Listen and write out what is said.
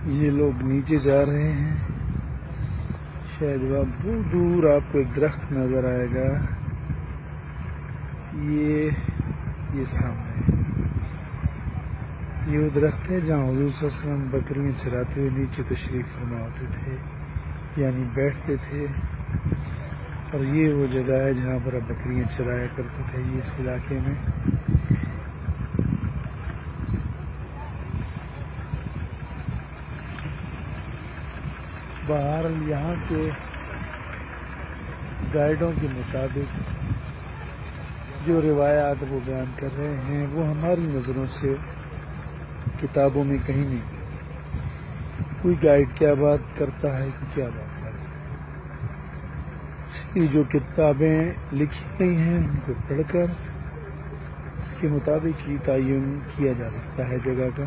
ये लोग नीचे जा रहे हैं। शायद वहाँ बहुत दूर आपको एक दरख्त नजर आएगा। ये सामने ये वो दरख्त है जहाँ हुजूर सल्लल्लाहु अलैहि वसल्लम बकरियाँ चराते हुए नीचे तशरीफ फरमा होते थे, यानी बैठते थे। और ये वो जगह है जहाँ पर आप बकरियाँ चराया करते थे, ये इस इलाके में। बहरहाल यहाँ के गाइडों के मुताबिक जो रिवायात वो बयान कर रहे हैं वो हमारी नज़रों से किताबों में कहीं नहीं। कोई गाइड क्या बात करता है कि क्या बात करता है, जो किताबें लिखी गई हैं उनको पढ़कर इसके मुताबिक ही तयन किया जा सकता है जगह का।